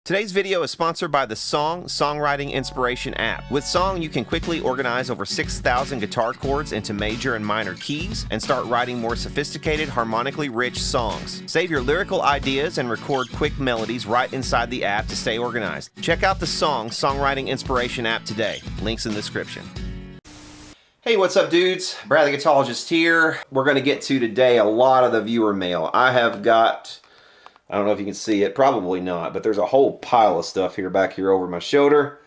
Today's video is sponsored by the Song Songwriting Inspiration app. With Song, you can quickly organize over 6,000 guitar chords into major and minor keys and start writing more sophisticated, harmonically rich songs. Save your lyrical ideas and record quick melodies right inside the app to stay organized. Check out the Song Songwriting Inspiration app today. Links in the description. Hey, what's up, dudes? Brad the Guitarologist here. We're going to get to today a lot of the viewer mail. I have got, I don't know if you can see it, probably not, but there's a whole pile of stuff back here over my shoulder,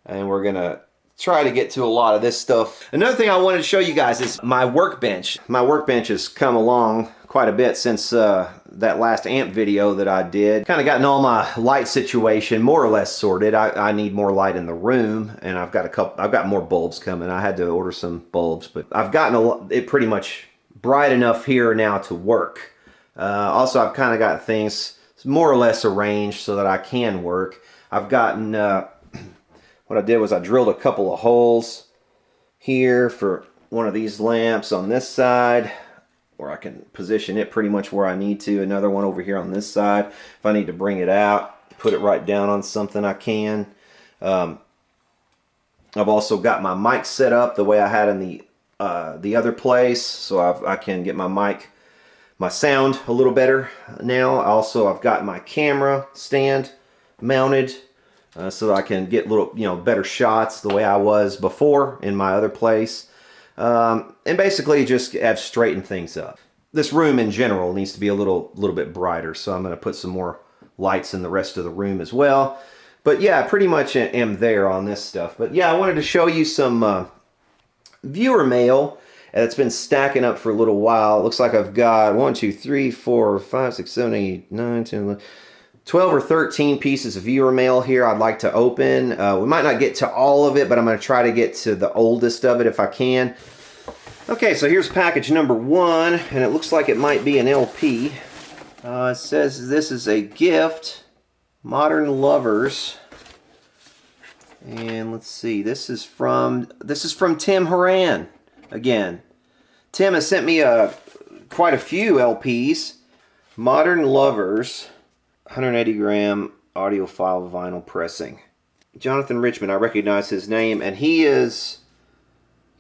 and we're gonna try to get to a lot of this stuff. Another thing I wanted to show you guys is my workbench. My workbench has come along quite a bit since that last amp video that I did. Kind of gotten all my light situation more or less sorted. I need more light in the room, and I've got more bulbs coming. I had to order some bulbs, but I've gotten it pretty much bright enough here now to work. Also, I've kind of got things more or less arranged so that I can work. I've gotten, what I did was I drilled a couple of holes here for one of these lamps on this side, where I can position it pretty much where I need to. Another one over here on this side. If I need to bring it out, put it right down on something, I can. I've also got my mic set up the way I had in the other place, so I can get my sound a little better now. Also, I've got my camera stand mounted so that I can get better shots the way I was before in my other place. And basically just have straightened things up. This room in general needs to be a little bit brighter, so I'm going to put some more lights in the rest of the room as well. But yeah, pretty much am there on this stuff. But yeah, I wanted to show you some viewer mail. It's been stacking up for a little while. It looks like I've got 1, 2, 3, 4, 5, 6, 7, 8, 9, 10, 11, 12 or 13 pieces of viewer mail here I'd like to open. We might not get to all of it, but I'm going to try to get to the oldest of it if I can. Okay, so here's package number 1, and it looks like it might be an LP. It says this is a gift, Modern Lovers. And let's see, this is from Tim Horan. Again, Tim has sent me quite a few LPs. Modern Lovers, 180 gram audiophile vinyl pressing. Jonathan Richman, I recognize his name, and he's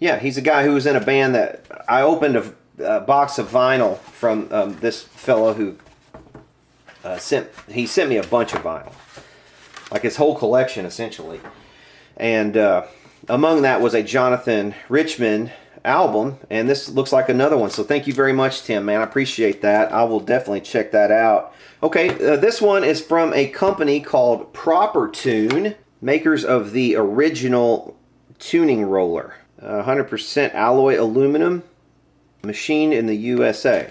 a guy who was in a band that I opened a box of vinyl from this fellow who sent me a bunch of vinyl, like his whole collection essentially, and among that was a Jonathan Richman album, and this looks like another one. So thank you very much, Tim, man. I appreciate that. I will definitely check that out. Okay, this one is from a company called Proper Tune, makers of the original tuning roller. 100% alloy aluminum, machined in the USA.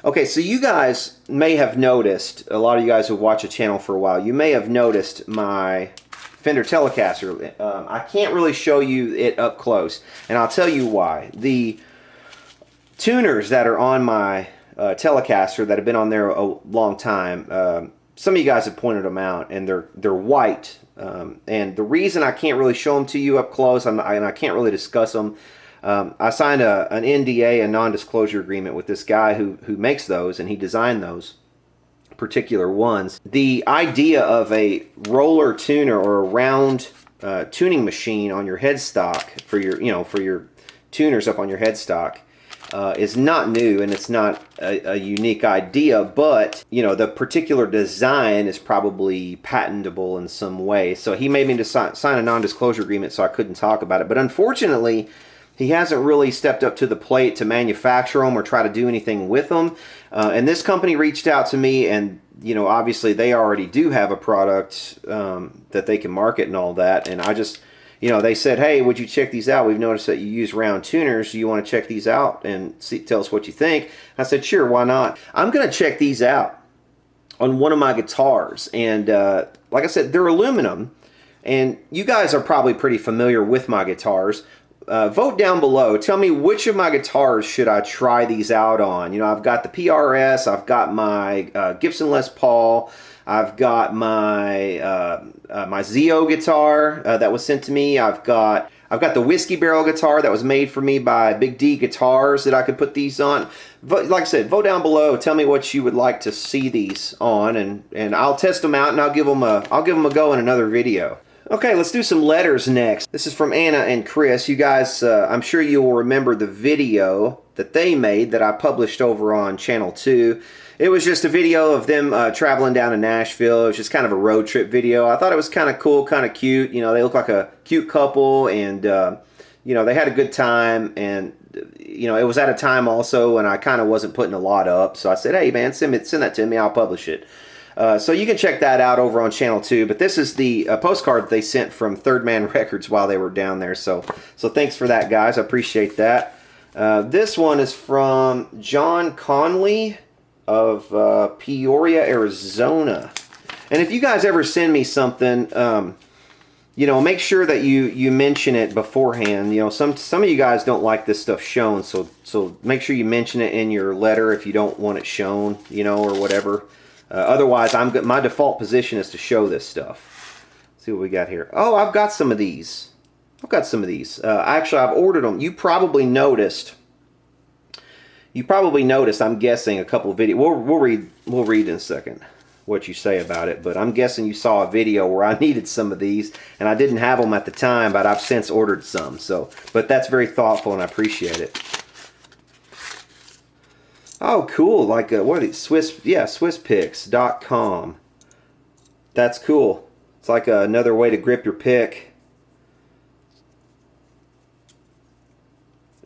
Okay, so you guys may have noticed, a lot of you guys who watch the channel for a while, you may have noticed my Fender Telecaster. I can't really show you it up close, and I'll tell you why. The tuners that are on my Telecaster that have been on there a long time, some of you guys have pointed them out, and they're white. And the reason I can't really show them to you up close, and I can't really discuss them, I signed an NDA, a non-disclosure agreement, with this guy who makes those, and he designed those particular ones. The idea of a roller tuner or a round tuning machine on your headstock for your tuners up on your headstock is not new, and it's not a unique idea, but the particular design is probably patentable in some way. So he made me to sign a non-disclosure agreement, so I couldn't talk about it. But unfortunately, he hasn't really stepped up to the plate to manufacture them or try to do anything with them. And this company reached out to me, and obviously they already do have a product that they can market and all that. And I just, they said, hey, would you check these out? We've noticed that you use round tuners. Do you want to check these out and tell us what you think? I said, sure, why not? I'm going to check these out on one of my guitars. And like I said, they're aluminum. And you guys are probably pretty familiar with my guitars. Vote down below. Tell me which of my guitars should I try these out on. I've got the PRS, I've got my Gibson Les Paul, I've got my my Zio guitar that was sent to me. I've got the Whiskey Barrel guitar that was made for me by Big D Guitars that I could put these on. Like I said, vote down below. Tell me what you would like to see these on, and I'll test them out and I'll give them a go in another video. Okay, let's do some letters next. This is from Anna and Chris. You guys, I'm sure you will remember the video that they made that I published over on Channel 2. It was just a video of them traveling down to Nashville. It was just kind of a road trip video. I thought it was kind of cool, kind of cute. You know, they look like a cute couple, and you know, they had a good time. And you know, it was at a time also when I kind of wasn't putting a lot up. So I said, hey man, send that to me. I'll publish it. So you can check that out over on Channel 2. But this is the postcard they sent from Third Man Records while they were down there. So thanks for that, guys. I appreciate that. This one is from John Conley of Peoria, Arizona. And if you guys ever send me something, you know, make sure that you mention it beforehand. You know, some of you guys don't like this stuff shown, so make sure you mention it in your letter if you don't want it shown, you know, or whatever. Otherwise, my default position is to show this stuff. Let's see what we got here. Oh, I've got some of these. Actually, I've ordered them. You probably noticed. I'm guessing a couple of videos. We'll read in a second what you say about it. But I'm guessing you saw a video where I needed some of these, and I didn't have them at the time, but I've since ordered some. But that's very thoughtful, and I appreciate it. Oh, cool. Like, what are these? SwissPicks.com. That's cool. It's like another way to grip your pick.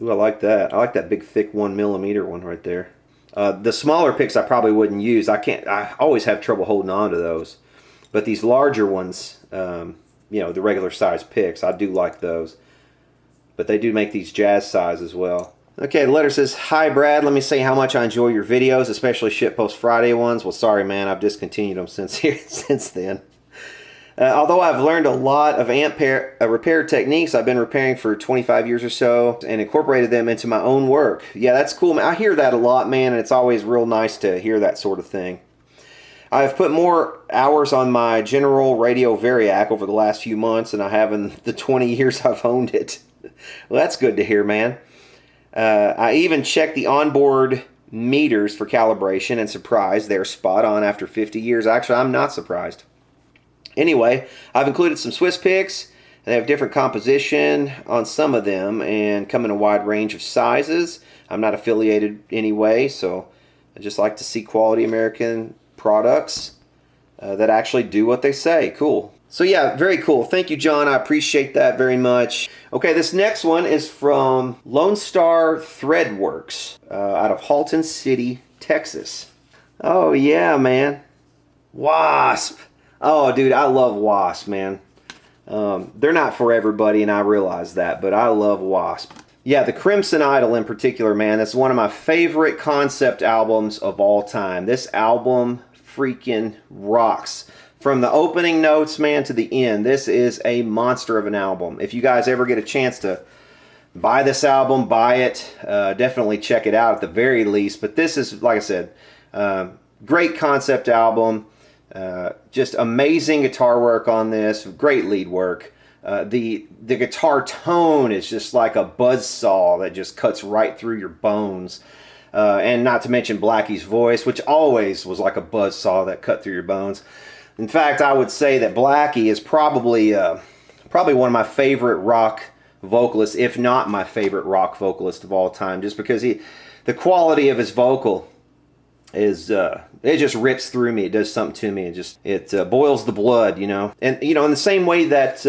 Ooh, I like that. I like that big, thick 1mm one right there. The smaller picks I probably wouldn't use. I always have trouble holding on to those. But these larger ones, you know, the regular size picks, I do like those. But they do make these jazz size as well. Okay, the letter says, hi Brad, let me say how much I enjoy your videos, especially Shitpost Friday ones. Well, sorry man, I've discontinued them since then. Although I've learned a lot of amp repair techniques, I've been repairing for 25 years or so and incorporated them into my own work. Yeah, that's cool, man. I hear that a lot, man, and it's always real nice to hear that sort of thing. I've put more hours on my General Radio Variac over the last few months than I have in the 20 years I've owned it. Well, that's good to hear, man. I even checked the onboard meters for calibration and surprised they're spot on after 50 years. Actually, I'm not surprised. Anyway, I've included some Swiss picks. They have different composition on some of them and come in a wide range of sizes. I'm not affiliated anyway, so I just like to see quality American products that actually do what they say. Cool. So yeah, very cool. Thank you, John. I appreciate that very much. Okay, this next one is from Lone Star Threadworks out of Halton City, Texas. Oh yeah, man. Wasp. Oh, dude, I love Wasp, man. They're not for everybody, and I realize that, but I love Wasp. Yeah, the Crimson Idol in particular, man, that's one of my favorite concept albums of all time. This album freaking rocks. From the opening notes, man, to the end, this is a monster of an album. If you guys ever get a chance to buy this album, buy it. Definitely check it out at the very least. But this is, like I said, great concept album. Just amazing guitar work on this. Great lead work. The guitar tone is just like a buzzsaw that just cuts right through your bones. And not to mention Blackie's voice, which always was like a buzzsaw that cut through your bones. In fact, I would say that Blackie is probably one of my favorite rock vocalists, if not my favorite rock vocalist of all time, just because the quality of his vocal is it just rips through me. It does something to me. It boils the blood, you know. And you know, in the same way that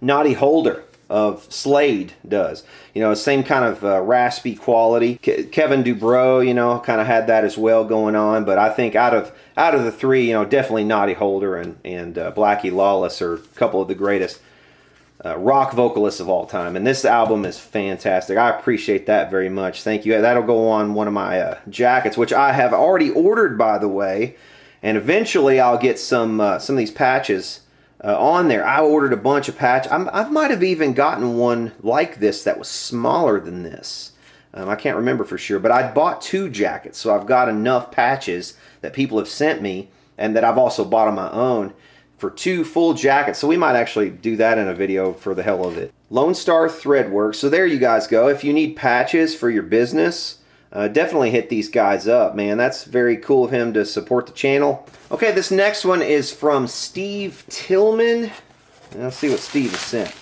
Noddy Holder of Slade does, you know, same kind of raspy quality. Kevin DuBrow, you know, kind of had that as well going on. But I think out of the three, you know, definitely Noddy Holder and Blackie Lawless are a couple of the greatest rock vocalists of all time. And this album is fantastic. I appreciate that very much. Thank you. That'll go on one of my jackets, which I have already ordered, by the way. And eventually I'll get some of these patches on there. I ordered a bunch of patches. I might have even gotten one like this that was smaller than this. I can't remember for sure, but I bought 2 jackets, so I've got enough patches that people have sent me and that I've also bought on my own for 2 full jackets. So we might actually do that in a video for the hell of it. Lone Star Threadwork. So there you guys go. If you need patches for your business, definitely hit these guys up, man. That's very cool of him to support the channel. Okay, this next one is from Steve Tillman. Let's see what Steve has sent.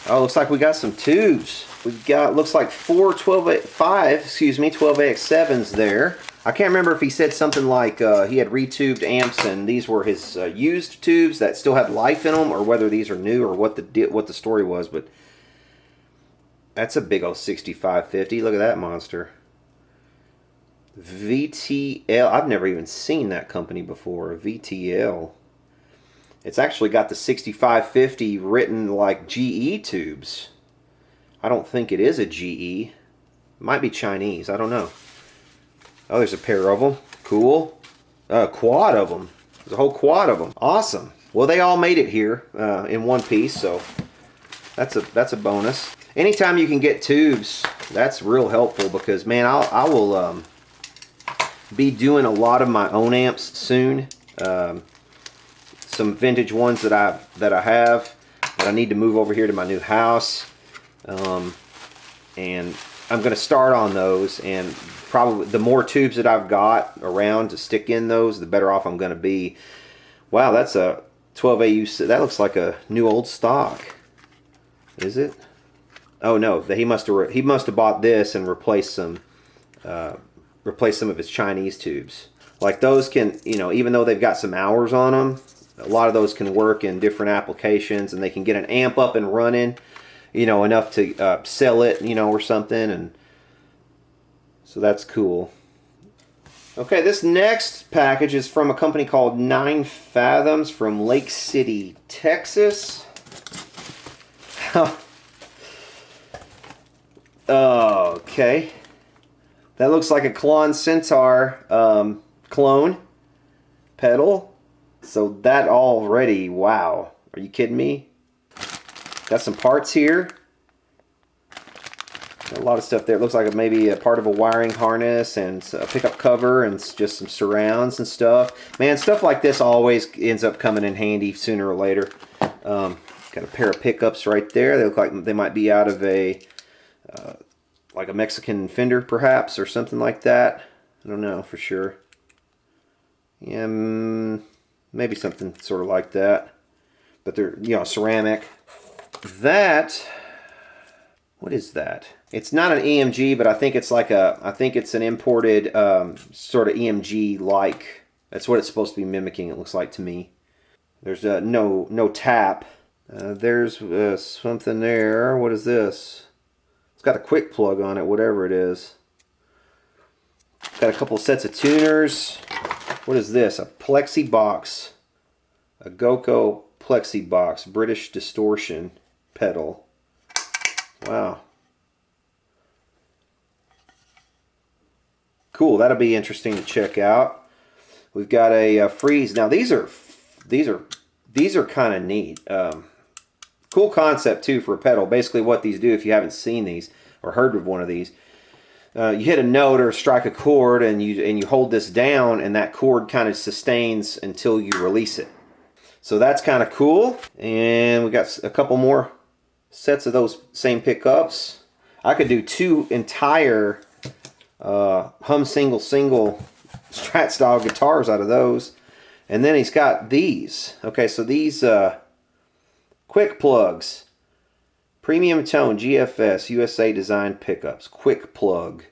Oh, looks like we got some tubes. We've got, looks like 4 12AX7s there. I can't remember if he said something like he had retubed amps and these were his used tubes that still had life in them, or whether these are new, or what the story was. But that's a big old 6550. Look at that monster. VTL. I've never even seen that company before. VTL. It's actually got the 6550 written like GE tubes. I don't think it is a GE. It might be Chinese. I don't know. Oh, there's a pair of them. Cool. A quad of them. There's a whole quad of them. Awesome. Well, they all made it here in one piece, so that's a bonus. Anytime you can get tubes, that's real helpful, because man, I will be doing a lot of my own amps soon. Some vintage ones that I have that I need to move over here to my new house, and I'm going to start on those. And probably the more tubes that I've got around to stick in those, the better off I'm going to be. Wow, that's a 12AU. That looks like a new old stock. Is it? Oh no, he must have bought this and replaced some of his Chinese tubes. Like those can, you know, even though they've got some hours on them, a lot of those can work in different applications, and they can get an amp up and running, you know, enough to sell it, you know, or something. And so that's cool. Okay, this next package is from a company called 9 Fathoms from Lake City, Texas. Okay. That looks like a Klon Centaur clone pedal. So that already, wow. Are you kidding me? Got some parts here. Got a lot of stuff there. It looks like maybe a part of a wiring harness and a pickup cover and just some surrounds and stuff. Man, stuff like this always ends up coming in handy sooner or later. Got a pair of pickups right there. They look like they might be out of a like a Mexican Fender perhaps, or something like that. I don't know for sure. Yeah, maybe something sort of like that. But they're, you know, ceramic. That, what is that? It's not an EMG, but I think it's like I think it's an imported sort of EMG-like. That's what it's supposed to be mimicking, it looks like to me. There's no tap. There's something there. What is this? It's got a quick plug on it, whatever it is. Got a couple sets of tuners. What is this? A plexi box. A GoCo plexi box. British distortion pedal. Wow. Cool. That'll be interesting to check out. We've got a freeze. Now these are kind of neat. Cool concept too for a pedal. Basically what these do, if you haven't seen these or heard of one of these, you hit a note or strike a chord, and you hold this down, and that chord kind of sustains until you release it. So that's kind of cool. And we got a couple more sets of those same pickups. I could do 2 entire hum single Strat style guitars out of those. And then he's got these. Okay, so these quick plugs. Premium Tone GFS USA designed pickups. Quick plug.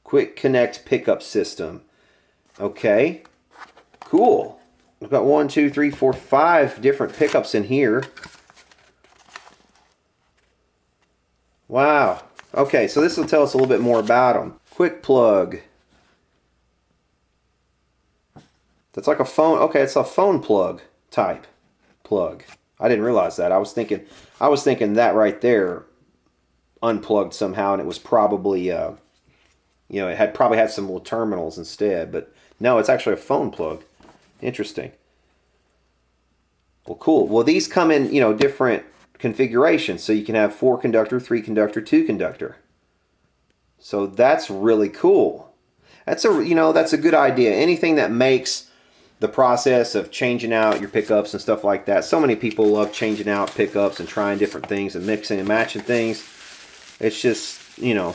Quick connect pickup system. Okay. Cool. We've got 1, 2, 3, 4, 5 different pickups in here. Wow. Okay, so this will tell us a little bit more about them. Quick plug. That's like a phone. Okay, it's a phone plug type plug. I didn't realize that. I was thinking that right there unplugged somehow, and it was probably you know, it probably had some little terminals instead, but no, it's actually a phone plug. Interesting. Well, cool. Well, these come in, you know, different configurations, so you can have 4 conductor, 3 conductor, 2 conductor. So that's really cool. That's a good idea. Anything that makes the process of changing out your pickups and stuff like that. So many people love changing out pickups and trying different things and mixing and matching things. It's just, you know,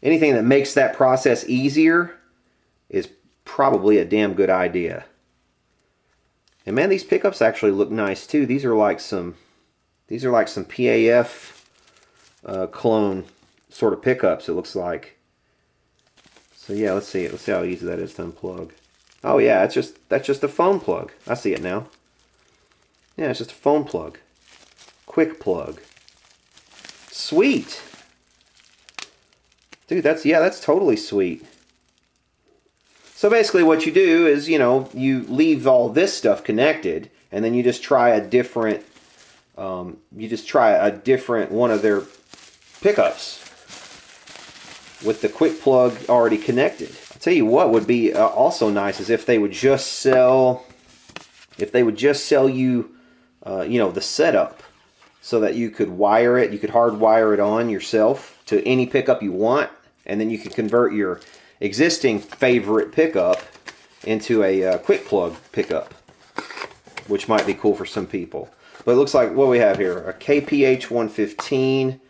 anything that makes that process easier is probably a damn good idea. And man, these pickups actually look nice too. These are like some PAF clone sort of pickups, it looks like. So yeah, let's see how easy that is to unplug. Oh yeah, that's just a phone plug. I see it now. Yeah, it's just a phone plug. Quick plug. Sweet. Dude, that's totally sweet. So basically what you do is, you know, you leave all this stuff connected, and then you just try a different one of their pickups with the quick plug already connected. I'll tell you what would be also nice is if they would just sell you, you know, the setup, so that you could wire it, you could hardwire it on yourself to any pickup you want, and then you could convert your existing favorite pickup into a quick plug pickup, which might be cool for some people. But it looks like what we have here, a KPH 115.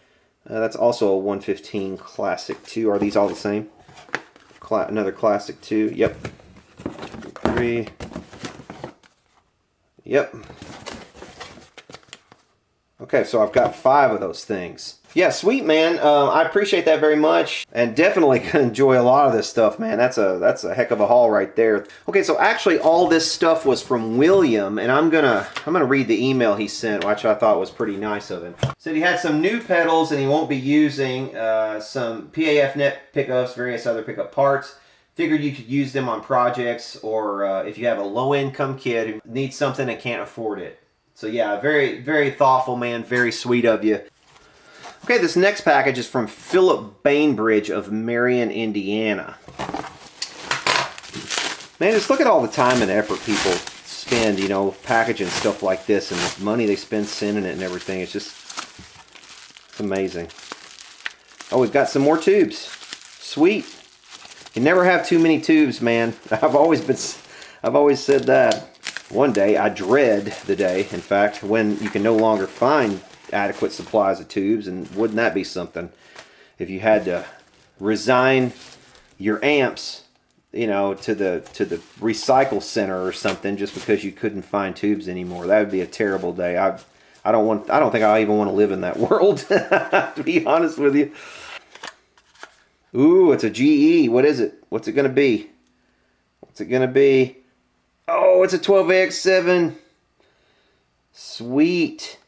That's also a 115 Classic 2. Are these all the same? Another Classic 2. Yep. 3. Yep. Okay, so I've got 5 of those things. Yeah, sweet, man. I appreciate that very much, and definitely gonna enjoy a lot of this stuff, man. That's a heck of a haul right there. Okay, so actually, all this stuff was from William, and I'm gonna read the email he sent, which I thought was pretty nice of him. Said he had some new pedals, and he won't be using some PAF net pickups, various other pickup parts. Figured you could use them on projects, or if you have a low-income kid who needs something and can't afford it. So yeah, very, very thoughtful, man. Very sweet of you. Okay, this next package is from Philip Bainbridge of Marion, Indiana. Man, just look at all the time and effort people spend, you know, packaging stuff like this, and the money they spend sending it and everything. It's amazing. Oh, we've got some more tubes. Sweet. You never have too many tubes, man. I've always said that. One day, I dread the day, in fact, when you can no longer find adequate supplies of tubes, and wouldn't that be something if you had to resign your amps, you know, to the recycle center or something just because you couldn't find tubes anymore. That would be a terrible day. I don't think I even want to live in that world, to be honest with you. Ooh, it's a GE. What is it? What's it gonna be? What's it gonna be? Oh, it's a 12AX7. Sweet.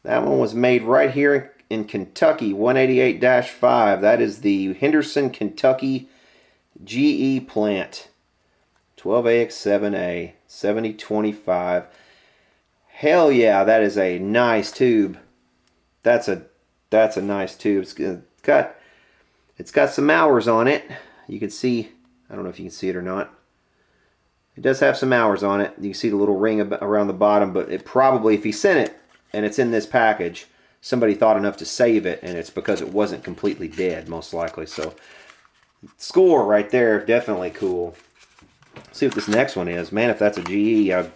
That one was made right here in Kentucky, 188-5. That is the Henderson, Kentucky GE plant. 12AX7A, 7025. Hell yeah, that is a nice tube. That's a nice tube. It's got some hours on it. You can see, I don't know if you can see it or not. It does have some hours on it. You can see the little ring around the bottom, but it probably, if he sent it and it's in this package, somebody thought enough to save it, and it's because it wasn't completely dead, most likely. So, score right there, definitely cool. Let's see what this next one is. Man, if that's a GE, I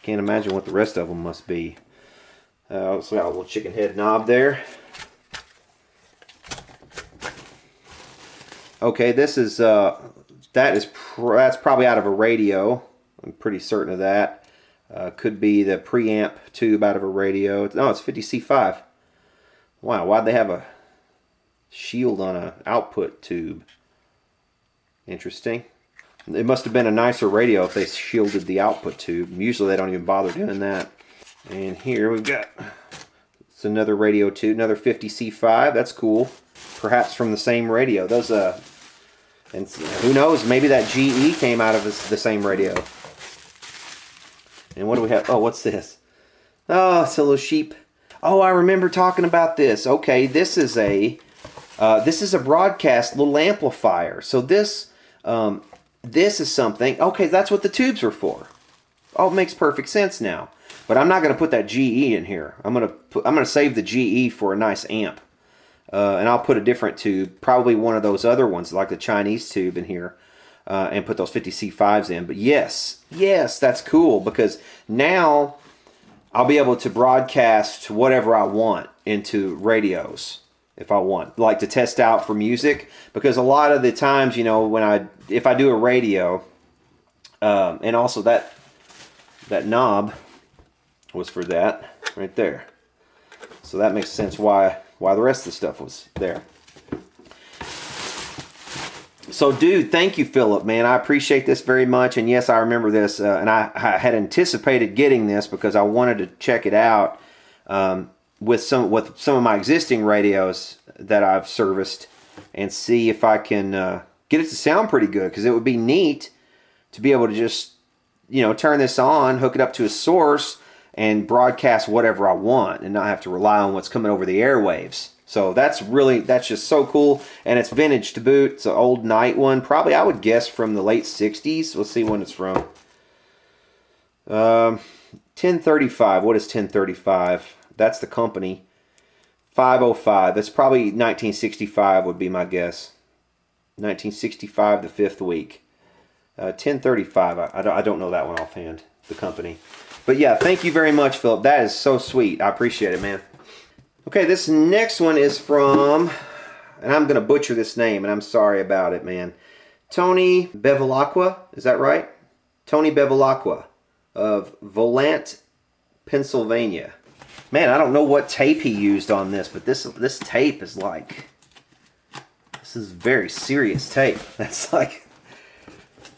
can't imagine what the rest of them must be. So got a little chicken head knob there. Okay, this is that's probably out of a radio. I'm pretty certain of that. Could be the preamp tube out of a radio. No, it's 50C5. Wow, why'd they have a shield on an output tube? Interesting. It must have been a nicer radio if they shielded the output tube. Usually they don't even bother doing that. And here we've got, it's another radio tube, another 50C5. That's cool. Perhaps from the same radio. Those and who knows, maybe that GE came out of the same radio. And what do we have? Oh, what's this? Oh, it's a little sheep. Oh, I remember talking about this. Okay, this is a broadcast little amplifier. So this is something. Okay, that's what the tubes are for. Oh, it makes perfect sense now. But I'm not going to put that GE in here. I'm going to save the GE for a nice amp. And I'll put a different tube, probably one of those other ones, like the Chinese tube in here. and put those 50C5s in. But yes, that's cool, because now I'll be able to broadcast whatever I want into radios if I want, like to test out for music. Because a lot of the times, you know, if I do a radio, and also that knob was for that right there. So that makes sense why the rest of the stuff was there. So, dude, thank you, Philip, man. I appreciate this very much. And yes, I remember this, and I had anticipated getting this because I wanted to check it out with some of my existing radios that I've serviced, and see if I can get it to sound pretty good. Because it would be neat to be able to just, you know, turn this on, hook it up to a source, and broadcast whatever I want, and not have to rely on what's coming over the airwaves. So that's just so cool. And it's vintage to boot. It's an old Knight one. Probably, I would guess, from the late 60s. Let's see when it's from. 1035. What is 1035? That's the company. 505. That's probably 1965 would be my guess. 1965, the 5th week. 1035. I don't know that one offhand, the company. But yeah, thank you very much, Philip. That is so sweet. I appreciate it, man. Okay, this next one is from, and I'm going to butcher this name, and I'm sorry about it, man. Tony Bevilacqua, is that right? Tony Bevilacqua of Volant, Pennsylvania. Man, I don't know what tape he used on this, but this tape is like, this is very serious tape. That's like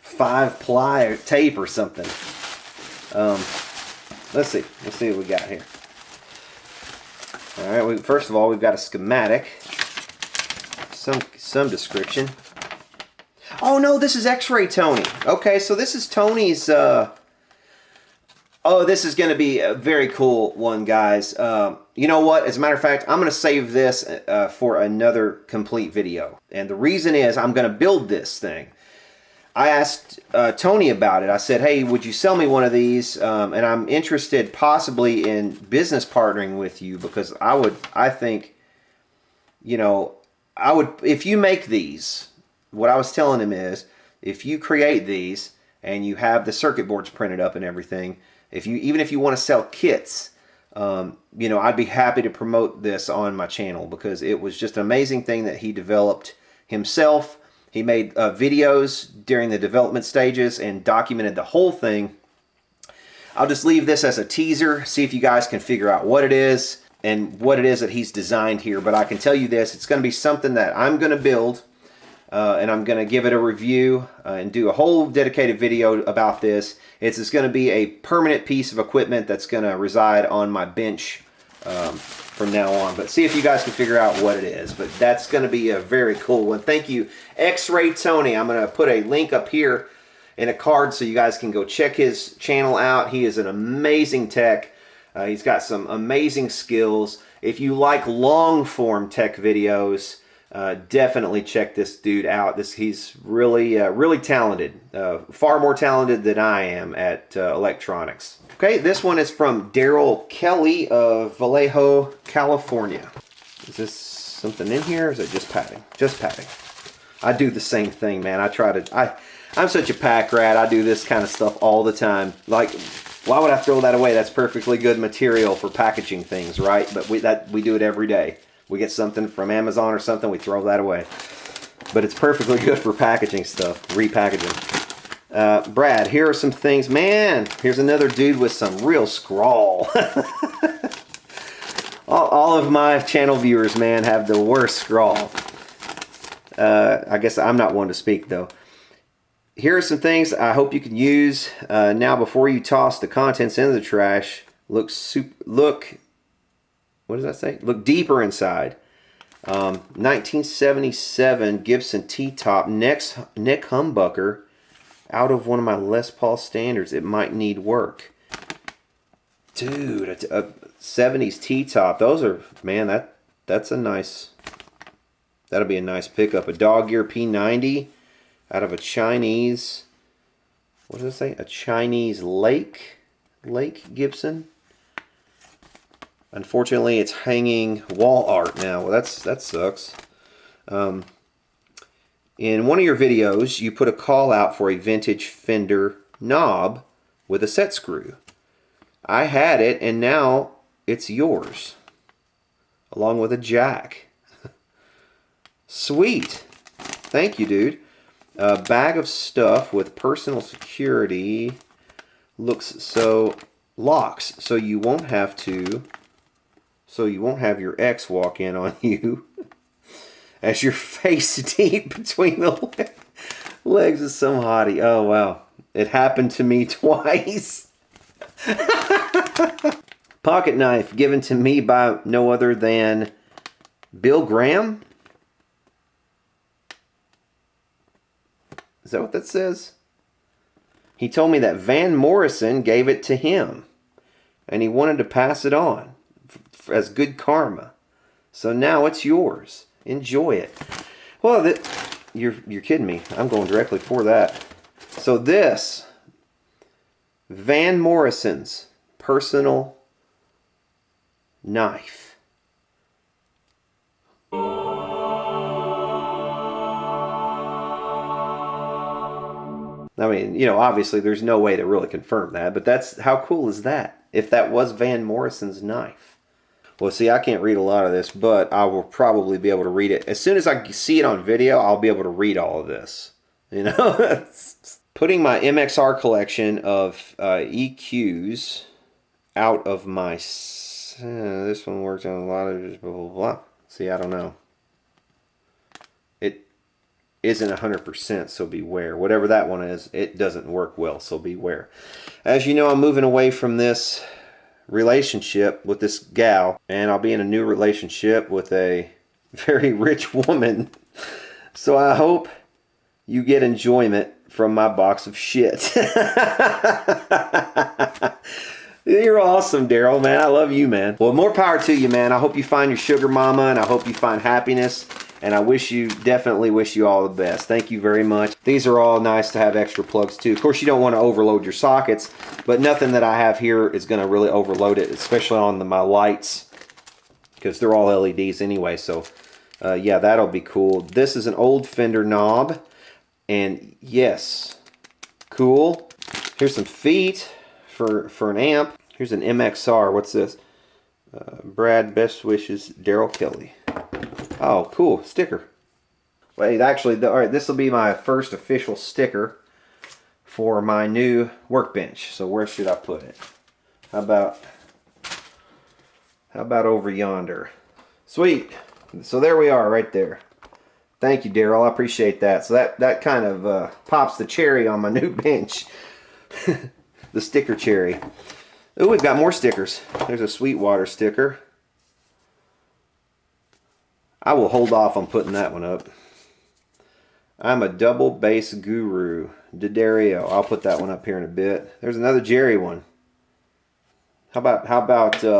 5-ply tape or something. Let's see what we got here. All right, first of all, we've got a schematic, some description. Oh no, this is X-Ray Tony. Okay, so this is Tony's. Oh, this is going to be a very cool one, guys. You know what? As a matter of fact, I'm going to save this for another complete video, and the reason is I'm going to build this thing. I asked Tony about it. I said, hey, would you sell me one of these? And I'm interested possibly in business partnering with you, because I think, you know, if you make these, what I was telling him is, if you create these and you have the circuit boards printed up and everything, even if you want to sell kits, you know, I'd be happy to promote this on my channel, because it was just an amazing thing that he developed himself. He made videos during the development stages and documented the whole thing. I'll just leave this as a teaser, see if you guys can figure out what it is and what it is that he's designed here. But I can tell you this, it's going to be something that I'm going to build, and I'm going to give it a review and do a whole dedicated video about this. It's going to be a permanent piece of equipment that's going to reside on my bench from now on. But see if you guys can figure out what it is. But that's going to be a very cool one. Thank you, X-Ray Tony. I'm going to put a link up here in a card so you guys can go check his channel out. He is an amazing tech. He's got some amazing skills. If you like long form tech videos, definitely check this dude out. He's really really talented, far more talented than I am at electronics. Okay, this one is from Daryl Kelly of Vallejo, California. Is this something in here, or is it just padding? Just padding. I do the same thing, man. I'm such a pack rat. I do this kind of stuff all the time. Like, why would I throw that away? That's perfectly good material for packaging things, right? But we do it every day. We get something from Amazon or something, we throw that away. But it's perfectly good for packaging stuff, repackaging. Brad, here are some things. Man, here's another dude with some real scrawl. all of my channel viewers, man, have the worst scrawl. I guess I'm not one to speak, though. Here are some things I hope you can use now before you toss the contents into the trash. What does that say? Look deeper inside. 1977 Gibson T-top Nick Humbucker, out of one of my Les Paul standards. It might need work. Dude, a 70s T-top. Those are, man, that's a nice, that'll be a nice pickup. A Dog Ear P90 out of a Chinese, what does it say? A Chinese Lake Gibson. Unfortunately, it's hanging wall art now. Well, that sucks. In one of your videos, you put a call out for a vintage fender knob with a set screw. I had it, and now it's yours, along with a jack. Sweet. Thank you, dude. A bag of stuff with personal security locks, so you won't have your ex walk in on you as you're face deep between the legs of some hottie. Oh, wow. It happened to me twice. Pocket knife given to me by no other than Bill Graham. Is that what that says? He told me that Van Morrison gave it to him, and he wanted to pass it on as good karma. So now it's yours. Enjoy it. Well, you're kidding me. I'm going directly for that. So this, Van Morrison's personal knife. I mean, you know, obviously there's no way to really confirm that, but that's, how cool is that? If that was Van Morrison's knife. Well, see, I can't read a lot of this, but I will probably be able to read it. As soon as I see it on video, I'll be able to read all of this. You know? Putting my MXR collection of EQs out of my... this one works on a lot of just blah, blah, blah. See, I don't know. It isn't 100%, so beware. Whatever that one is, it doesn't work well, so beware. As you know, I'm moving away from this relationship with this gal, and I'll be in a new relationship with a very rich woman. So I hope you get enjoyment from my box of shit. You're awesome, Daryl, man. I love you, man. Well, more power to you, man. I hope you find your sugar mama, and I hope you find happiness. And I definitely wish you all the best. Thank you very much. These are all nice to have extra plugs too. Of course, you don't want to overload your sockets, but nothing that I have here is going to really overload it, especially on my lights, because they're all LEDs anyway. So yeah, that'll be cool. This is an old Fender knob, and yes, cool. Here's some feet for an amp. Here's an MXR. What's this? Brad, best wishes, Daryl Kelly. Oh, cool. Sticker. Wait, actually, all right, this will be my first official sticker for my new workbench. So where should I put it? How about over yonder? Sweet. So there we are right there. Thank you, Daryl. I appreciate that. So that kind of pops the cherry on my new bench. The sticker cherry. Oh, we've got more stickers. There's a Sweetwater sticker. I will hold off on putting that one up. I'm a double bass guru. D'Addario. I'll put that one up here in a bit. There's another Jerry one. How about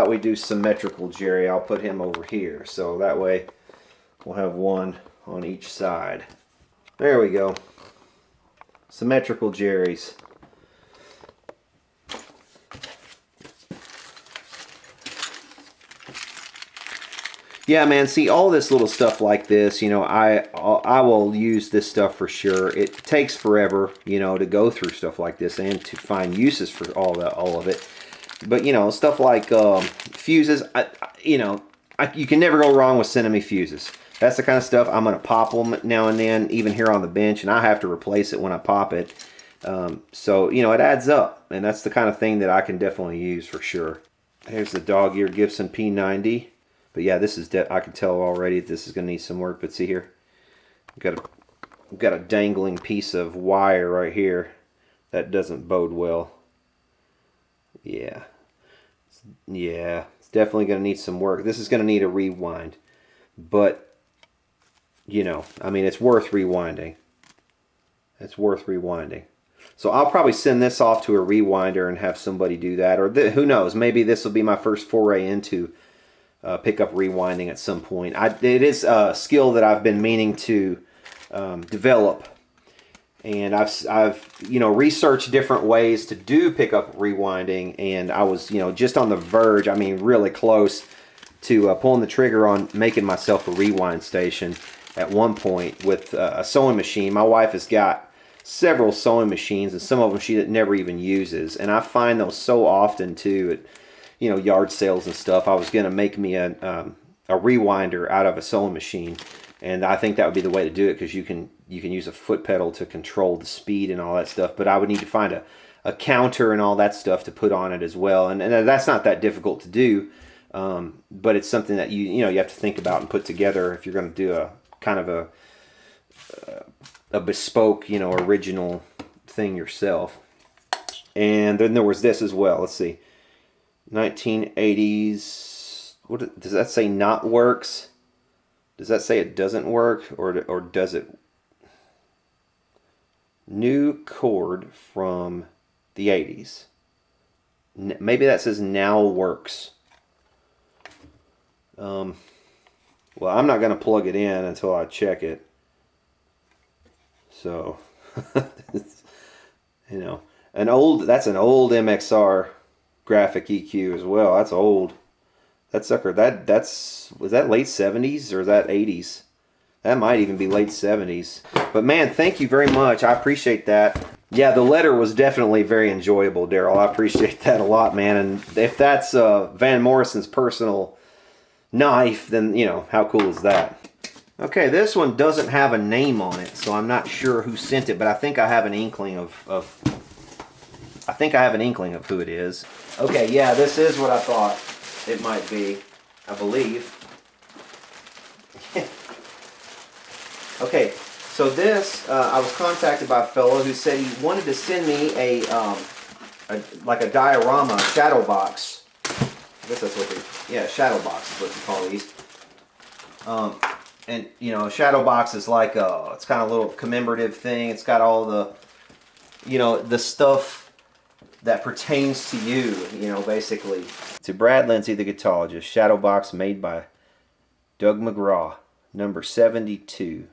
we do symmetrical Jerry? I'll put him over here. So that way we'll have one on each side. There we go. Symmetrical Jerry's. Yeah, man, see, all this little stuff like this, you know, I will use this stuff for sure. It takes forever, you know, to go through stuff like this and to find uses for all of it. But, you know, stuff like fuses, you can never go wrong with sending me fuses. That's the kind of stuff I'm going to pop them now and then, even here on the bench, and I have to replace it when I pop it. So, you know, it adds up, and that's the kind of thing that I can definitely use for sure. Here's the dog ear Gibson P90. But yeah, this is, I can tell already this is going to need some work. But see here, we've got a dangling piece of wire right here. That doesn't bode well. Yeah. Yeah, it's definitely going to need some work. This is going to need a rewind. But, you know, I mean, it's worth rewinding. It's worth rewinding. So I'll probably send this off to a rewinder and have somebody do that. Or who knows, maybe this will be my first foray into pick up rewinding at some point. It is a skill that I've been meaning to develop, and I've researched different ways to do pick up rewinding, and I was just on the verge. I mean, really close to pulling the trigger on making myself a rewind station. at one point with a sewing machine. My wife has got several sewing machines, and some of them she never even uses. And I find those so often too at, you know, yard sales and stuff. I was gonna make me a rewinder out of a sewing machine, and I think that would be the way to do it, because you can use a foot pedal to control the speed and all that stuff. But I would need to find a counter and all that stuff to put on it as well, and that's not that difficult to do. But it's something that you have to think about and put together if you're going to do a kind of a bespoke, you know, original thing yourself. And then there was this as well. Let's see, 1980s. What does that say? Not works? Does that say it doesn't work, or does it? New cord from the 80s. Maybe that says now works. Well, I'm not going to plug it in until I check it. So, you know, that's an old MXR graphic EQ as well. That's old. That sucker, was that late 70s or is that 80s? That might even be late 70s. But man, thank you very much. I appreciate that. Yeah, the letter was definitely very enjoyable, Daryl. I appreciate that a lot, man. And if that's Van Morrison's personal knife, then, you know, how cool is that? Okay, this one doesn't have a name on it, so I'm not sure who sent it, but I think I have an inkling of who it is. Okay, yeah, this is what I thought it might be, I believe. Okay, so this, I was contacted by a fellow who said he wanted to send me like a diorama shadow box. I guess that's what shadow box is what you call these. And you know, a shadow box is like it's kind of a little commemorative thing. It's got all the, you know, the stuff that pertains to you, you know, basically. To Brad Lindsay, the guitarist, shadow box made by Doug McGraw, number 72.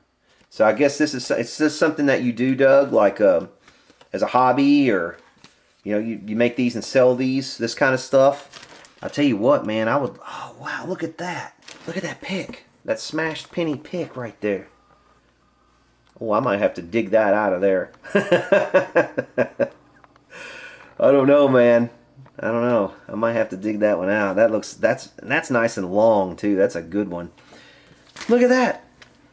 So I guess it's just something that you do, Doug, like as a hobby, or, you know, you make these and sell this kind of stuff. I'll tell you what, man, oh wow, look at that. Look at that pick. That smashed penny pick right there. Oh, I might have to dig that out of there. I don't know, man. I don't know. I might have to dig that one out. That's nice and long too. That's a good one. Look at that.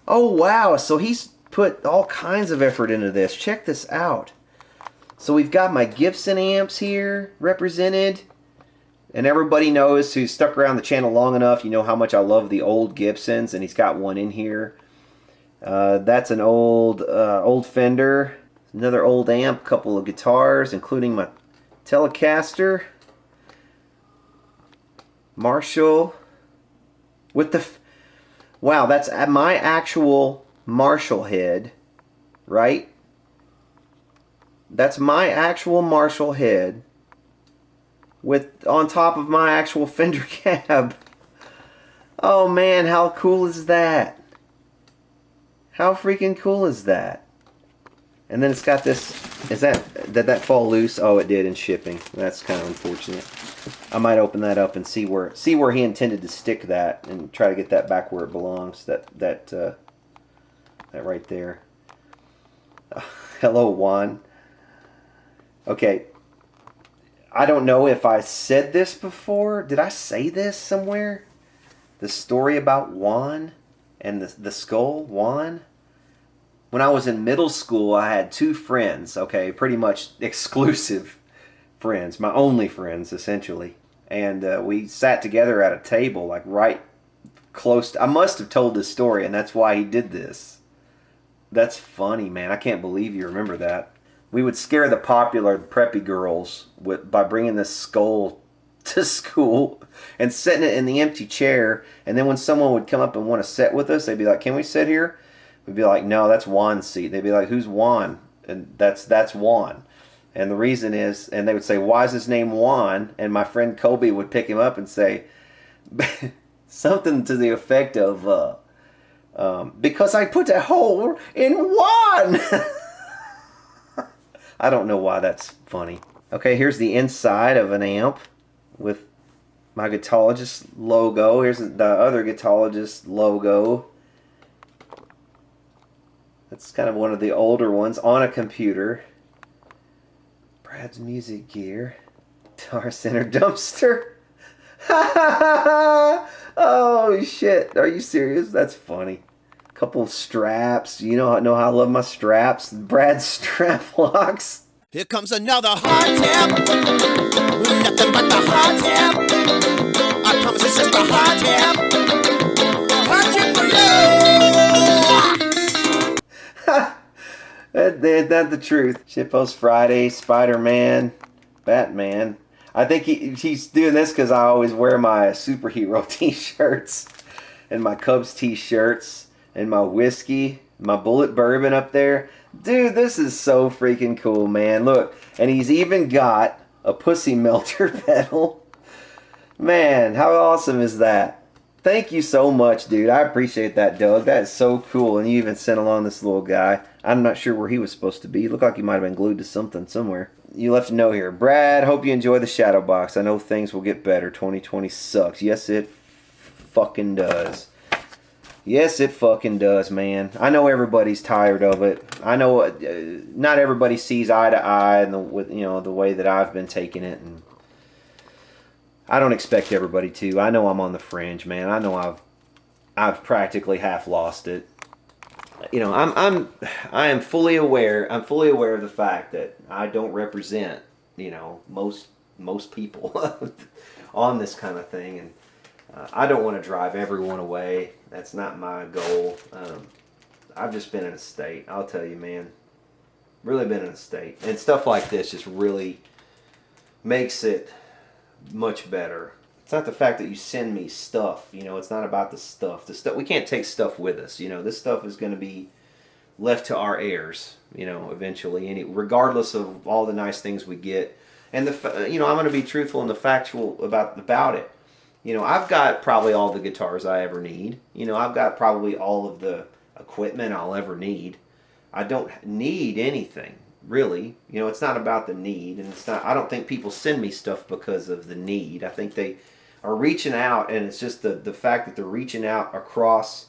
Oh wow, so he's put all kinds of effort into this. Check this out. So we've got my Gibson amps here represented. And everybody knows who's stuck around the channel long enough, you know how much I love the old Gibsons, and he's got one in here. That's an old Fender. Another old amp, couple of guitars, including my Telecaster. Marshall with the... Wow, that's my actual Marshall head, right? That's my actual Marshall head with on top of my actual Fender cab. Oh man, how cool is that? How freaking cool is that? And then it's got this. Did that fall loose? Oh, it did in shipping. That's kind of unfortunate. I might open that up and see where he intended to stick that, and try to get that back where it belongs. That right there. Hello, Juan. Okay. I don't know if I said this before. Did I say this somewhere? The story about Juan and the skull, Juan. When I was in middle school, I had two friends, okay, pretty much exclusive friends, my only friends, essentially. And we sat together at a table, like right close to... I must have told this story, and that's why he did this. That's funny, man. I can't believe you remember that. We would scare the popular preppy girls by bringing this skull to school and setting it in the empty chair. And then when someone would come up and want to sit with us, they'd be like, "Can we sit here?" We'd be like, "No, that's Juan's seat." They'd be like, "Who's Juan?" And that's Juan. And the reason is, and they would say, "Why is his name Juan?" And my friend Kobe would pick him up and say something to the effect of, "Because I put a hole in Juan." I don't know why that's funny. Okay, here's the inside of an amp with my Guitologist logo. Here's the other Guitologist logo. That's kind of one of the older ones on a computer. Brad's music gear. Guitar Center dumpster. Oh shit! Are you serious? That's funny. Couple of straps. You know how I love my straps. Brad's strap locks. Here comes another hard tap. Nothing but the hard tap. I promise it's just a hard tap. Hard tap for you. That's the truth. Shitpost Friday, Spider-Man, Batman. I think he's doing this because I always wear my superhero t-shirts and my Cubs t-shirts and my whiskey, my Bullet Bourbon up there. Dude, this is so freaking cool, man. Look, and he's even got a pussy melter pedal. Man, how awesome is that? Thank you so much, dude. I appreciate that, Doug. That is so cool. And you even sent along this little guy. I'm not sure where he was supposed to be. He looked like he might have been glued to something somewhere. You left a note here. Brad, hope you enjoy the shadow box. I know things will get better. 2020 sucks. Yes, it fucking does. Yes, it fucking does, man. I know everybody's tired of it. I know not everybody sees eye to eye and the way that I've been taking it, and I don't expect everybody to. I know I'm on the fringe, man. I know I've practically half lost it. You know, I am fully aware. I'm fully aware of the fact that I don't represent, most people on this kind of thing, and I don't want to drive everyone away. That's not my goal. I've just been in a state. I'll tell you, man. Really been in a state, and stuff like this just really makes it much better. It's not the fact that you send me stuff, it's not about the stuff. We can't take stuff with us, this stuff is going to be left to our heirs, eventually, regardless of all the nice things we get. And I'm going to be truthful and the factual about it. I've got probably all the guitars I ever need. I've got probably all of the equipment I'll ever need. I don't need anything. Really, it's not about the need, and I don't think people send me stuff because of the need. I think they are reaching out, and it's just the fact that they're reaching out across,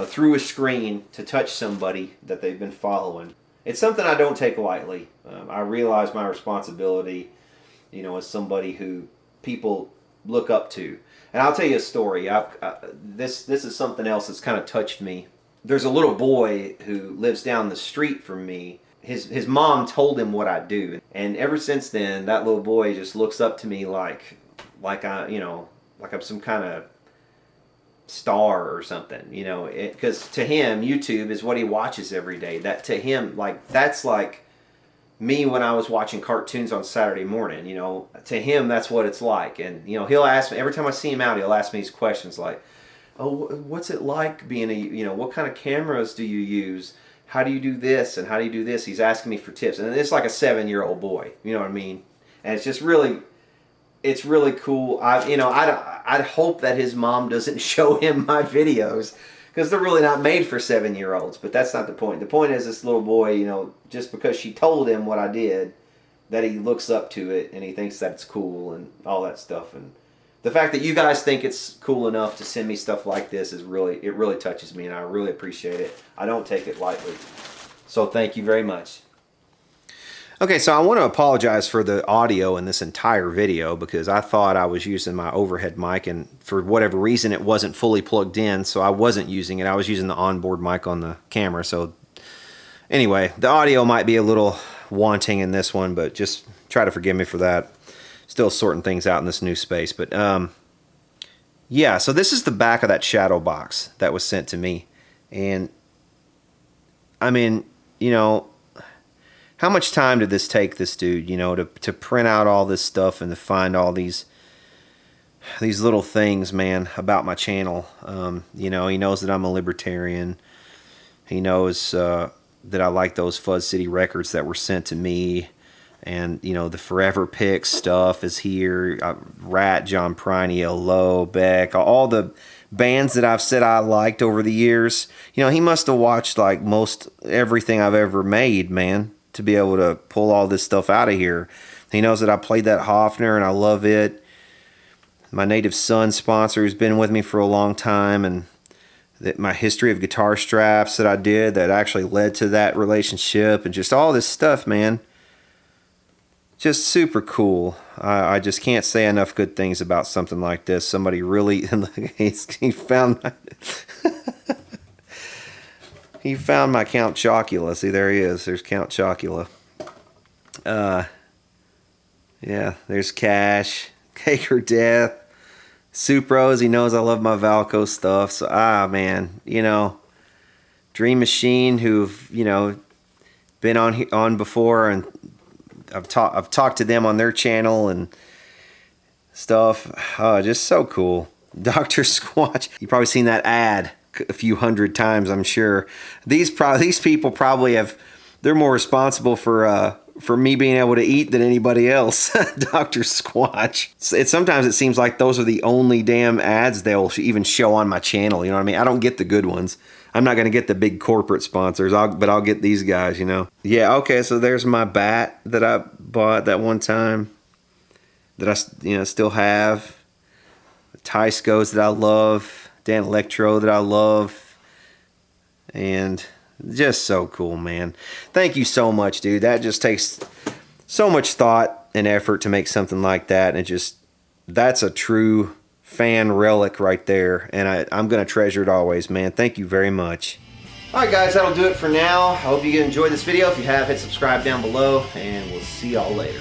through a screen to touch somebody that they've been following. It's something I don't take lightly. I realize my responsibility, as somebody who people look up to. And I'll tell you a story. This is something else that's kind of touched me. There's a little boy who lives down the street from me. His mom told him what I do, and ever since then, that little boy just looks up to me like I'm some kind of star or something, because to him, YouTube is what he watches every day. That to him, that's like me when I was watching cartoons on Saturday morning. To him, that's what it's like, and he'll ask me every time I see him out. He'll ask me these questions like, "Oh, what's it like being what kind of cameras do you use? How do you do this and how do you do this?" He's asking me for tips, and it's like a 7-year-old boy. You know what I mean? And it's just really, it's really cool. I'd hope that his mom doesn't show him my videos because they're really not made for 7-year-olds. But that's not the point. The point is this little boy, just because she told him what I did, that he looks up to it and he thinks that it's cool and all that stuff. And the fact that you guys think it's cool enough to send me stuff like this it really touches me, and I really appreciate it. I don't take it lightly. So thank you very much. Okay, so I want to apologize for the audio in this entire video because I thought I was using my overhead mic, and for whatever reason it wasn't fully plugged in, so I wasn't using it. I was using the onboard mic on the camera. So anyway, the audio might be a little wanting in this one, but just try to forgive me for that. Still sorting things out in this new space. But yeah, so this is the back of that shadow box that was sent to me. And I mean, how much time did this take this dude, to print out all this stuff and to find all these little things, man, about my channel. He knows that I'm a libertarian. He knows that I like those Fuzz City records that were sent to me. And, the Forever Picks stuff is here. Rat, John Prine, Low, Beck, all the bands that I've said I liked over the years. He must have watched like most everything I've ever made, man, to be able to pull all this stuff out of here. He knows that I played that Hofner and I love it. My Native Son sponsor who's been with me for a long time, and my history of guitar straps that I did that actually led to that relationship, and just all this stuff, man. Just super cool. I just can't say enough good things about something like this. Somebody really, he found my, he found my Count Chocula. See, there he is. There's Count Chocula. Yeah, there's Cash, Cake or Death, Supros. He knows I love my Valco stuff. So, man, you know, Dream Machine, who've, you know, been on before, and I've talked to them on their channel and stuff. Just so cool. Dr. Squatch. You've probably seen that ad a few hundred times, I'm sure. These people probably have. They're more responsible for me being able to eat than anybody else. Dr. Squatch. Sometimes it seems like those are the only damn ads they'll even show on my channel. You know what I mean? I don't get the good ones. I'm not going to get the big corporate sponsors, but I'll get these guys, you know. Yeah, okay, so there's my bat that I bought that one time that I still have. Tyscos that I love. Danelectro that I love. And just so cool, man. Thank you so much, dude. That just takes so much thought and effort to make something like that. And that's a true fan relic right there, and I'm gonna treasure it always, man. Thank you very much. Alright guys, that'll do it for now. I hope you enjoyed this video. If you have, hit subscribe down below, and we'll see y'all later.